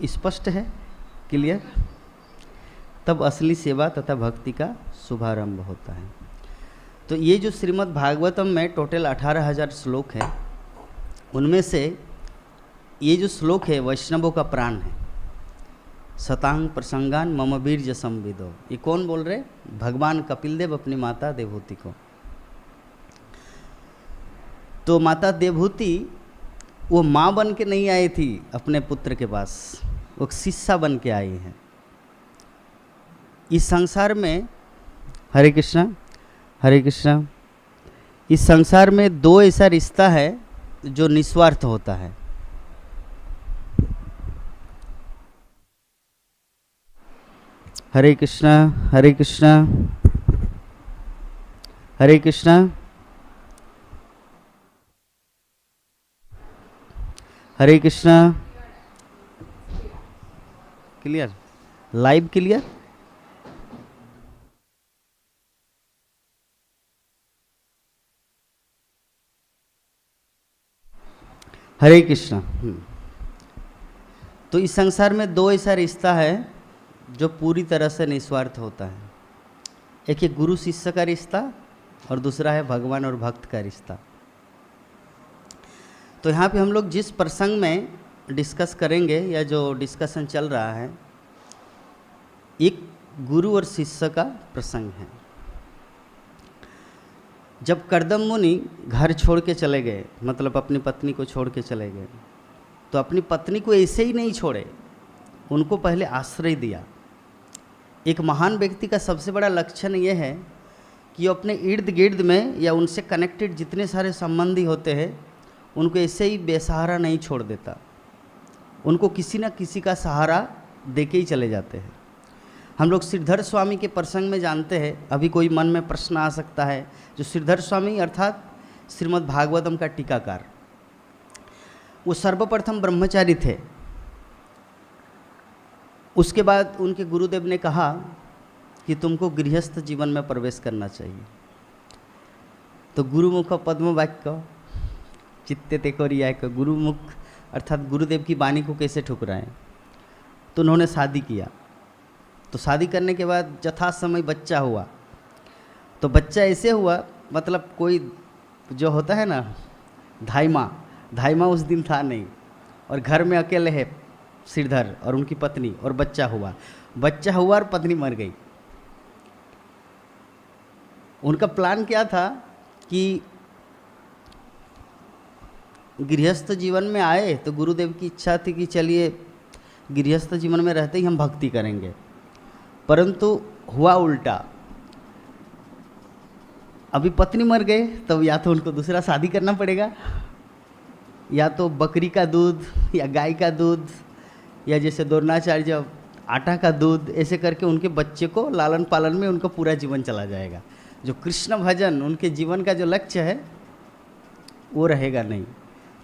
स्पष्ट है, क्लियर? तब असली सेवा तथा भक्ति का शुभारंभ होता है। तो ये जो श्रीमद् भागवतम में टोटल 18,000 श्लोक हैं, उनमें से ये जो श्लोक है वैष्णवों का प्राण है। सतांग प्रसंगान मम वीर्य संविदो, ये कौन बोल रहे? भगवान कपिल देव अपनी माता देवहूति को। तो माता देवहूति वो माँ बन के नहीं आई थी अपने पुत्र के पास, वो शिष्या बन के आई हैं। इस संसार में, हरे कृष्णा हरे कृष्णा, इस संसार में दो ऐसा रिश्ता है जो निस्वार्थ होता है। Hare Krishna Hare Krishna Hare Krishna Hare Krishna. Clear? Live clear? Hare Krishna. तो इस संसार में दो ऐसा रिश्ता है जो पूरी तरह से निस्वार्थ होता है। एक है गुरु शिष्य का रिश्ता और दूसरा है भगवान और भक्त का रिश्ता। तो यहाँ पे हम लोग जिस प्रसंग में डिस्कस करेंगे या जो डिस्कशन चल रहा है, एक गुरु और शिष्य का प्रसंग है। जब कर्दम मुनि घर छोड़ के चले गए, मतलब अपनी पत्नी को छोड़ के चले गए, तो अपनी पत्नी को ऐसे ही नहीं छोड़े, उनको पहले आश्रय दिया। एक महान व्यक्ति का सबसे बड़ा लक्षण यह है कि वो अपने इर्द गिर्द में या उनसे कनेक्टेड जितने सारे संबंधी होते हैं उनको ऐसे ही बेसहारा नहीं छोड़ देता, उनको किसी न किसी का सहारा दे के ही चले जाते हैं। हम लोग श्रीधर स्वामी के प्रसंग में जानते हैं। अभी कोई मन में प्रश्न आ सकता है, जो श्रीधर स्वामी अर्थात श्रीमद् भागवतम का टीकाकार, वो सर्वप्रथम ब्रह्मचारी थे। उसके बाद उनके गुरुदेव ने कहा कि तुमको गृहस्थ जीवन में प्रवेश करना चाहिए। तो गुरुमुख पद्म वाक्य चित्ते ते कोरिया का गुरुमुख अर्थात गुरुदेव की वाणी को कैसे ठुकराएं। तो उन्होंने शादी किया। तो शादी करने के बाद यथा समय बच्चा हुआ। तो बच्चा ऐसे हुआ, मतलब कोई जो होता है ना धाइमा उस दिन था नहीं, और घर में अकेले है श्रीधर और उनकी पत्नी, और बच्चा हुआ और पत्नी मर गई। उनका प्लान क्या था कि गृहस्थ जीवन में आए, तो गुरुदेव की इच्छा थी कि चलिए गृहस्थ जीवन में रहते ही हम भक्ति करेंगे, परंतु हुआ उल्टा। अभी पत्नी मर गए, तब या तो उनको दूसरा शादी करना पड़ेगा, या तो बकरी का दूध या गाय का दूध या जैसे द्रोणाचार्य आटा का दूध, ऐसे करके उनके बच्चे को लालन पालन में उनका पूरा जीवन चला जाएगा। जो कृष्ण भजन उनके जीवन का जो लक्ष्य है वो रहेगा नहीं।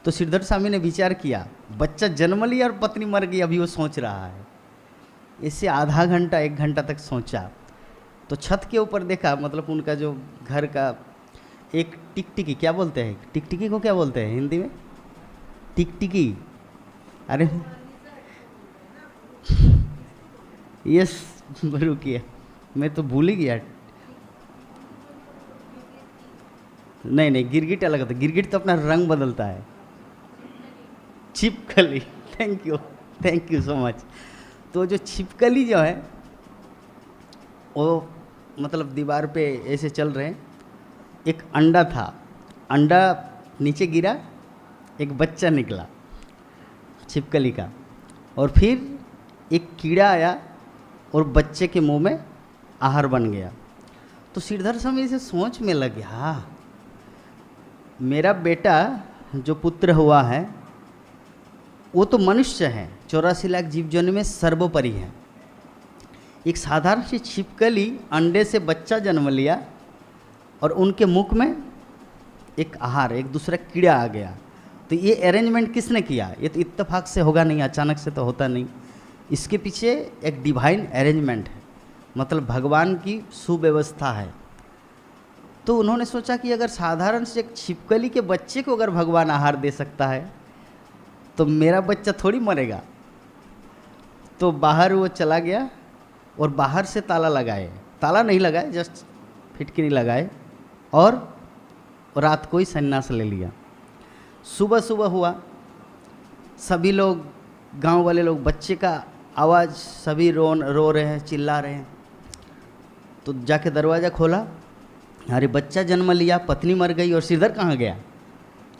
तो श्रीधर स्वामी ने विचार किया, बच्चा जन्म लिया और पत्नी मर गई, अभी वो सोच रहा है। इससे आधा घंटा 1 घंटा तक सोचा। तो छत के ऊपर देखा, मतलब उनका जो घर का एक टिकटिकी, क्या बोलते हैं टिकटिकी को, क्या बोलते हैं हिंदी में? टिकटिकी, अरे यस रुकिए, मैं तो भूल ही गया। नहीं, गिरगिट अलग होता है, गिरगिट तो अपना रंग बदलता है। छिपकली, थैंक यू सो मच। तो जो छिपकली जो है वो मतलब दीवार पे ऐसे चल रहे हैं, एक अंडा था, अंडा नीचे गिरा, एक बच्चा निकला छिपकली का, और फिर एक कीड़ा आया और बच्चे के मुंह में आहार बन गया। तो श्रीधर स्वामी से सोच में लग गया, हाँ मेरा बेटा जो पुत्र हुआ है वो तो मनुष्य है, 84 लाख जीव जन में सर्वोपरि है। एक साधारण सी छिपकली अंडे से बच्चा जन्म लिया और उनके मुख में एक आहार, एक दूसरा कीड़ा आ गया। तो ये अरेंजमेंट किसने किया? ये तो इत्तेफाक से होगा नहीं, अचानक से तो होता नहीं। इसके पीछे एक डिवाइन अरेंजमेंट है, मतलब भगवान की सुव्यवस्था है। तो उन्होंने सोचा कि अगर साधारण से एक छिपकली के बच्चे को अगर भगवान आहार दे सकता है तो मेरा बच्चा थोड़ी मरेगा। तो बाहर वो चला गया और बाहर से ताला लगाए, ताला नहीं लगाए, जस्ट फिटकिरी लगाए और रात को ही सन्यास ले लिया। सुबह सुबह हुआ, सभी लोग, गांव वाले लोग, बच्चे का आवाज़, सभी रो रहे हैं, चिल्ला रहे हैं। तो जाके दरवाज़ा खोला, अरे बच्चा जन्म लिया, पत्नी मर गई और श्रीधर कहाँ गया?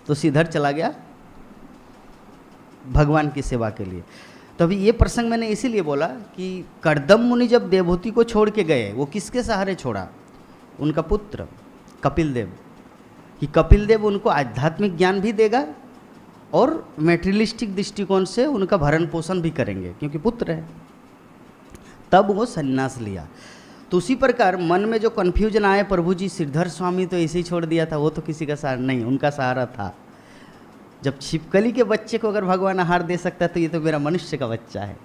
तो श्रीधर चला गया भगवान की सेवा के लिए। तो अभी ये प्रसंग मैंने इसीलिए बोला कि कर्दम मुनि जब देवहूति को छोड़ के गए, वो किसके सहारे छोड़ा? उनका पुत्र कपिल देव, कि कपिल देव उनको आध्यात्मिक ज्ञान भी देगा और मेटेरियलिस्टिक दृष्टिकोण से उनका भरण पोषण भी करेंगे, क्योंकि पुत्र है। तब वो संन्यास लिया। तो उसी प्रकार मन में जो कन्फ्यूजन आए, प्रभु जी श्रीधर स्वामी तो ऐसे ही छोड़ दिया था, वो तो किसी का सहारा नहीं, उनका सहारा था। जब छिपकली के बच्चे को अगर भगवान आहार दे सकता है तो ये तो मेरा मनुष्य का बच्चा है।